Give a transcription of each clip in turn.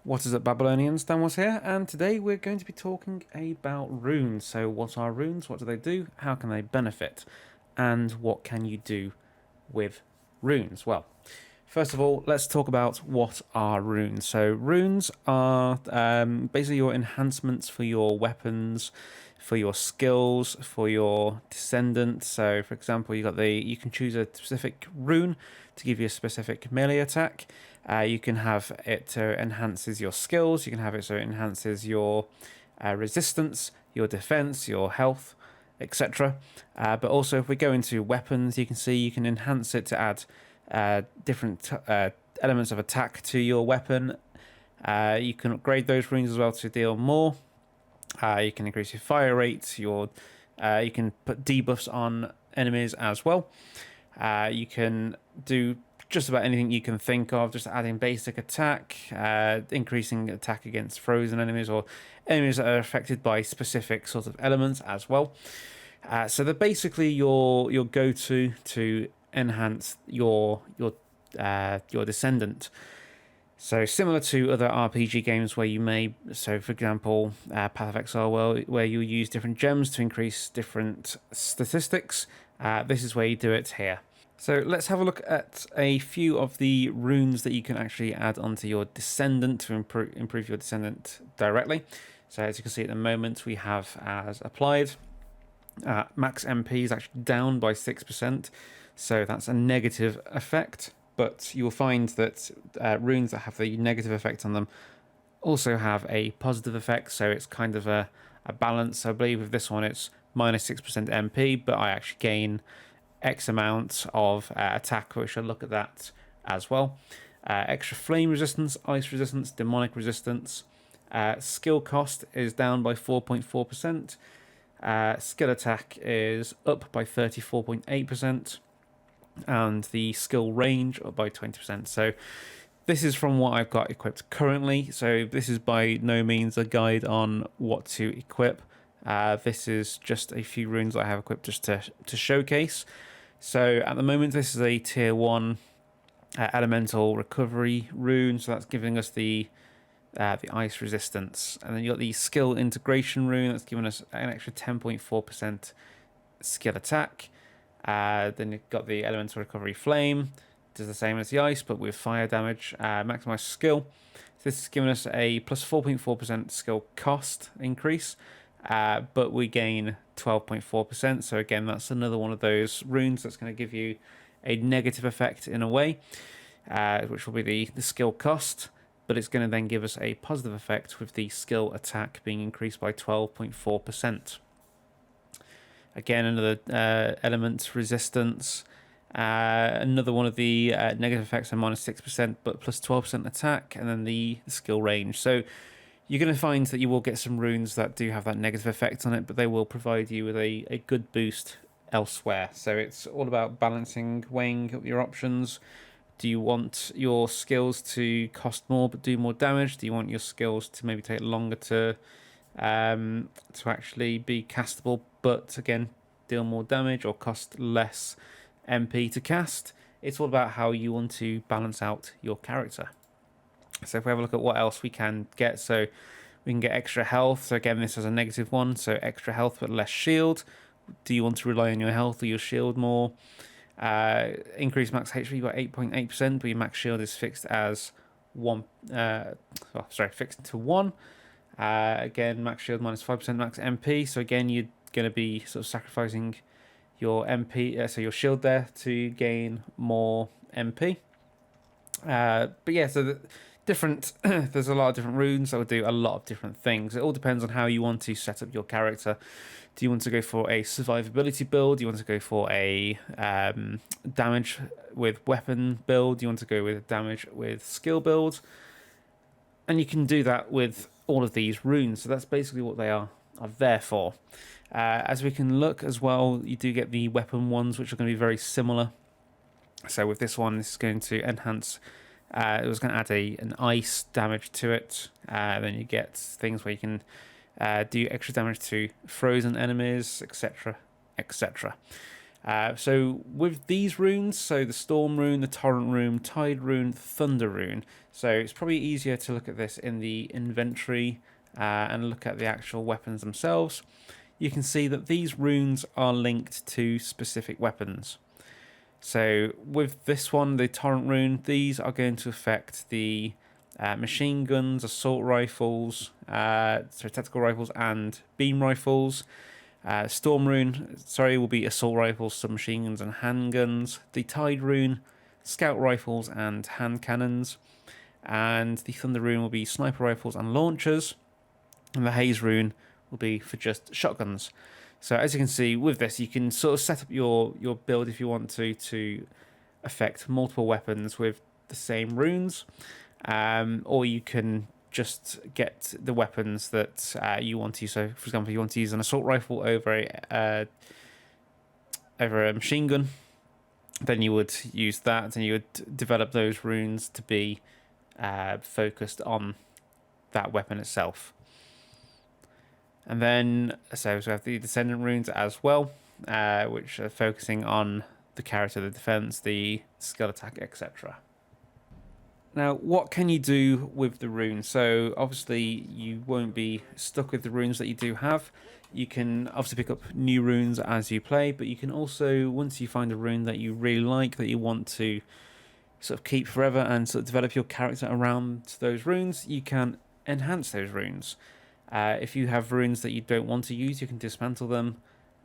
What is up, Babylonians? Dan was here, and today we're going to be talking about runes. So, what are runes? What do they do? How can they benefit? And what can you do with runes? Well, first of all, let's talk about what are runes. So, runes are basically your enhancements for your weapons, for your skills, for your descendant. So, for example, you can choose a specific rune to give you a specific melee attack. You can have it so it enhances your skills. You can have it so it enhances your resistance, your defense, your health, etc. But also, if we go into weapons, you can see you can enhance it to add different elements of attack to your weapon. You can upgrade those runes as well to deal more. You can increase your fire rate. You can put debuffs on enemies as well. You can do just about anything you can think of, just adding basic attack, increasing attack against frozen enemies or enemies that are affected by specific sort of elements as well. So they're basically your go-to to enhance your descendant. So similar to other RPG games where you may, so for example, Path of Exile, where you use different gems to increase different statistics, this is where you do it here. So let's have a look at a few of the runes that you can actually add onto your descendant to improve your descendant directly. So as you can see at the moment, we have as applied, max MP is actually down by 6%, so that's a negative effect. But you'll find that runes that have the negative effect on them also have a positive effect, so it's kind of a balance. I believe with this one it's minus 6% MP, but I actually gain X amount of attack, which I'll look at that as well. Extra flame resistance, ice resistance, demonic resistance. Skill cost is down by 4.4%. Skill attack is up by 34.8%. And the skill range up by 20%. So this is from what I've got equipped currently. So this is by no means a guide on what to equip. This is just a few runes I have equipped just to showcase. So at the moment, this is a tier 1 elemental recovery rune. So that's giving us the ice resistance. And then you got the skill integration rune. That's giving us an extra 10.4% skill attack. Then you've got the elemental recovery flame. Does the same as the ice, but with fire damage. Maximize skill. So this is giving us a plus 4.4% skill cost increase. But we gain 12.4%. So again, that's another one of those runes that's going to give you a negative effect in a way, which will be the skill cost. But it's going to then give us a positive effect with the skill attack being increased by 12.4%. Again, another element resistance. Another one of the negative effects are minus 6%, but plus 12% attack, and then the skill range. So you're going to find that you will get some runes that do have that negative effect on it, but they will provide you with a good boost elsewhere. So it's all about balancing, weighing up your options. Do you want your skills to cost more but do more damage? Do you want your skills to maybe take longer to actually be castable, but again deal more damage or cost less MP to cast? It's all about how you want to balance out your character. So if we have a look at what else we can get, so we can get extra health. So again, this is a negative one, so extra health but less shield. Do you want to rely on your health or your shield more? Increase max HP by 8.8%, but your max shield is fixed as fixed to 1. Again, max shield minus 5% max MP. So again, you're going to be sort of sacrificing your MP, so your shield there to gain more MP. But yeah, so different. There's a lot of different runes that will do a lot of different things. It all depends on how you want to set up your character. Do you want to go for a survivability build? Do you want to go for a damage with weapon build? Do you want to go with damage with skill build? And you can do that with all of these runes. So that's basically what they are there for. As we can look as well, you do get the weapon ones, which are going to be very similar. So with this one, this is going to enhance. It was going to add an ice damage to it. Then you get things where you can do extra damage to frozen enemies, etc., etc. So with these runes, so the Storm rune, the Torrent rune, Tide rune, Thunder rune, so it's probably easier to look at this in the inventory and look at the actual weapons themselves. You can see that these runes are linked to specific weapons. So with this one, the Torrent rune, these are going to affect the machine guns, assault rifles, so tactical rifles and beam rifles. Storm rune, will be assault rifles, submachine guns and handguns. The Tide rune, scout rifles and hand cannons. And the Thunder rune will be sniper rifles and launchers. And the Haze rune will be for just shotguns. So as you can see with this, you can sort of set up your build if you want to affect multiple weapons with the same runes, or you can just get the weapons that you want to use. So for example, you want to use an assault rifle over a machine gun, then you would use that and you would develop those runes to be focused on that weapon itself. And then, so we have the Descendant runes as well, which are focusing on the character, the defense, the skill attack, etc. Now, what can you do with the runes? So, obviously, you won't be stuck with the runes that you do have. You can obviously pick up new runes as you play, but you can also, once you find a rune that you really like, that you want to sort of keep forever and sort of develop your character around those runes, you can enhance those runes. If you have runes that you don't want to use, you can dismantle them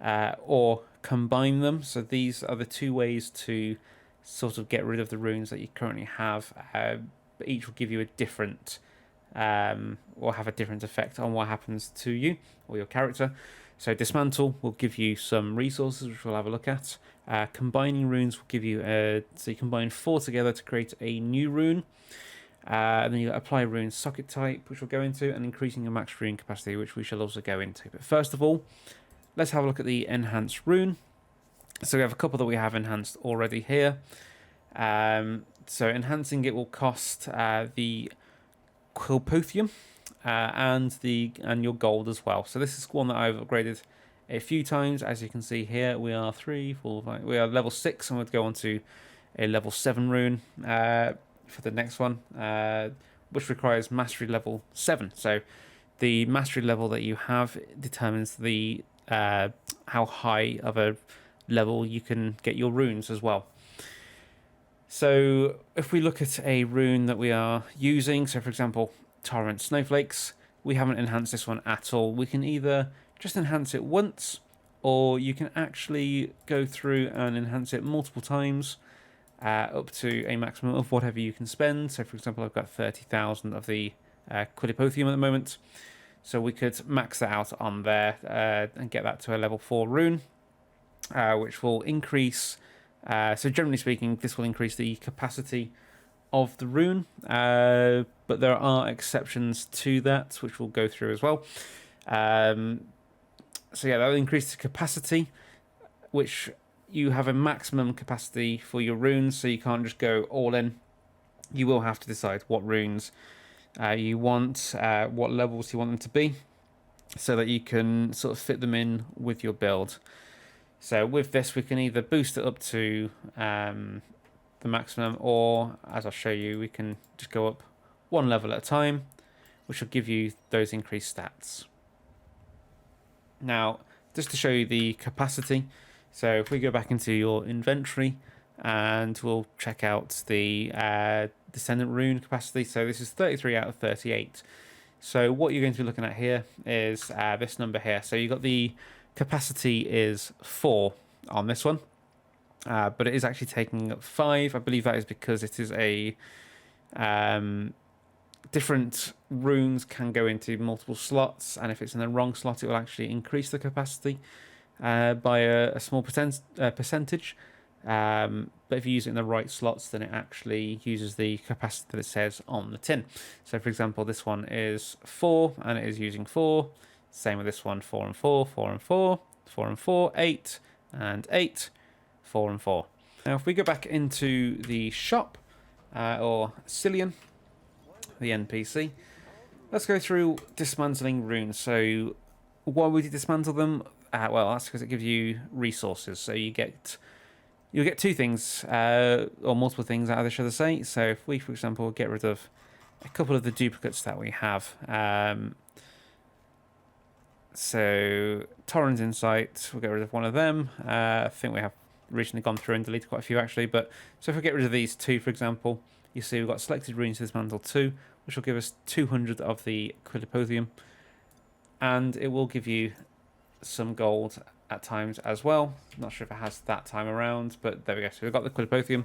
or combine them. So these are the two ways to sort of get rid of the runes that you currently have. But each will give you a different, or have a different effect on what happens to you or your character. So dismantle will give you some resources, which we'll have a look at. Combining runes will give you so you combine 4 together to create a new rune. And then you apply rune socket type, which we'll go into, and increasing your max rune capacity, which we shall also go into. But first of all, let's have a look at the enhanced rune. So we have a couple that we have enhanced already here. So enhancing it will cost the Quilpothium and your gold as well. So this is one that I've upgraded a few times. As you can see here, we are 3, 4, 5. We are level 6, and we'll go on to a level 7 rune. For the next one, which requires mastery level 7. So the mastery level that you have determines the how high of a level you can get your runes as well. So if we look at a rune that we are using, so for example, Torrent Snowflakes, we haven't enhanced this one at all. We can either just enhance it once, or you can actually go through and enhance it multiple times. Up to a maximum of whatever you can spend. So, for example, I've got 30,000 of the Quilipothium at the moment. So we could max that out on there and get that to a level 4 rune, which will increase. So generally speaking, this will increase the capacity of the rune. But there are exceptions to that, which we'll go through as well. So yeah, that will increase the capacity, which you have a maximum capacity for your runes, so you can't just go all in. You will have to decide what runes you want, what levels you want them to be, so that you can sort of fit them in with your build. So with this, we can either boost it up to the maximum, or as I'll show you, we can just go up one level at a time, which will give you those increased stats. Now, just to show you the capacity, so if we go back into your inventory and we'll check out the Descendant rune capacity. So this is 33 out of 38. So what you're going to be looking at here is this number here. So you've got the capacity is 4 on this one, but it is actually taking up 5. I believe that is because it is a different runes can go into multiple slots, and if it's in the wrong slot, it will actually increase the capacity by a small percentage. But if you use it in the right slots, then it actually uses the capacity that it says on the tin. So for example, this one is 4 and it is using 4. Same with this one, 4 and 4, 4 and 4, 4 and 4, 8 and 8, 4 and 4. Now if we go back into the shop, or Cillian, the NPC, let's go through dismantling runes. So why would you dismantle them? Well, that's because it gives you resources. So you'll get two things, or multiple things out of this, should I say. So if we, for example, get rid of a couple of the duplicates that we have. So Torrens Insight, we'll get rid of one of them. I think we have recently gone through and deleted quite a few actually. But so if we get rid of these two, for example, you see we've got selected runes to dismantle 2, which will give us 200 of the Quilipothium. And it will give you some gold at times as well. Not sure if it has that time around, but there we go. So we've got the Quilipothium,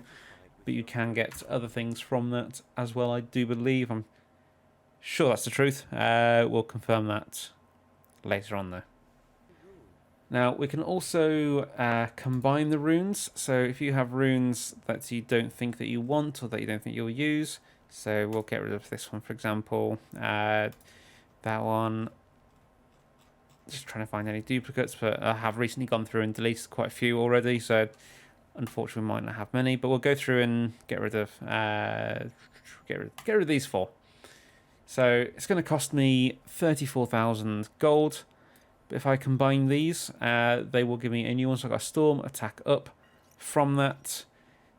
but you can get other things from that as well, I do believe. I'm sure that's the truth. We'll confirm that later on though. Now we can also combine the runes. So if you have runes that you don't think that you want or that you don't think you'll use, so we'll get rid of this one, for example. That one. Just trying to find any duplicates, but I have recently gone through and deleted quite a few already, so unfortunately we might not have many. But we'll go through and get rid of these 4. So it's going to cost me 34,000 gold. But if I combine these, they will give me a new one. So I've got a storm attack up from that.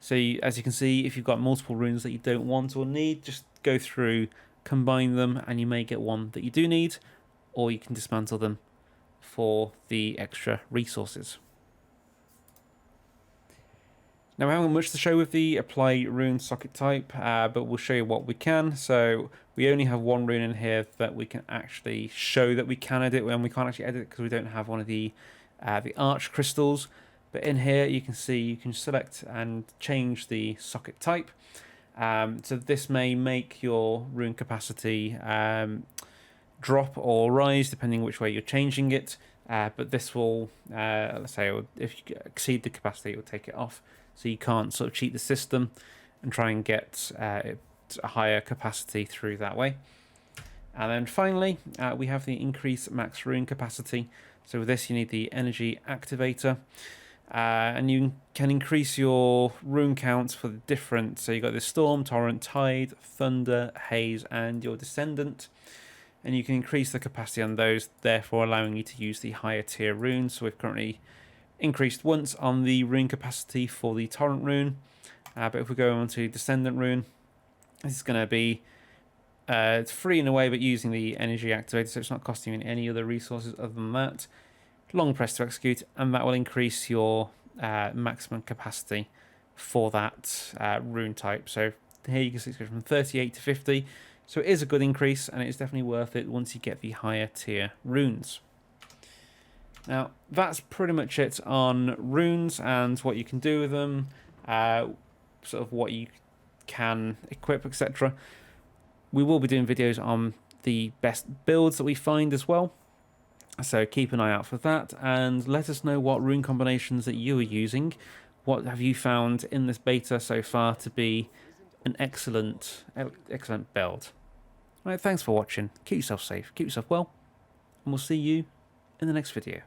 So as you can see, if you've got multiple runes that you don't want or need, just go through, combine them, and you may get one that you do need, or you can dismantle them for the extra resources. Now we haven't much to show with the apply rune socket type, but we'll show you what we can. So we only have one rune in here that we can actually show that we can edit, and we can't actually edit it because we don't have one of the arch crystals. But in here you can see you can select and change the socket type. So this may make your rune capacity drop or rise depending which way you're changing it, but this will let's say if you exceed the capacity, it will take it off, so you can't sort of cheat the system and try and get a higher capacity through that way. And then finally we have the increase max rune capacity. So with this you need the energy activator, and you can increase your rune counts for the different, so you got the storm, torrent, tide, thunder, haze, and your descendant. And you can increase the capacity on those, therefore allowing you to use the higher tier runes. So we've currently increased once on the rune capacity for the torrent rune, but if we go on to descendant rune, this is going to be it's free in a way, but using the energy activator, so it's not costing you any other resources other than that. Long press to execute, and that will increase your maximum capacity for that rune type. So here you can see it's going from 38 to 50. So it is a good increase, and it is definitely worth it once you get the higher tier runes. Now, that's pretty much it on runes and what you can do with them, sort of what you can equip, etc. We will be doing videos on the best builds that we find as well. So keep an eye out for that, and let us know what rune combinations that you are using. What have you found in this beta so far to be an excellent build? Right, thanks for watching. Keep yourself safe, keep yourself well, and we'll see you in the next video.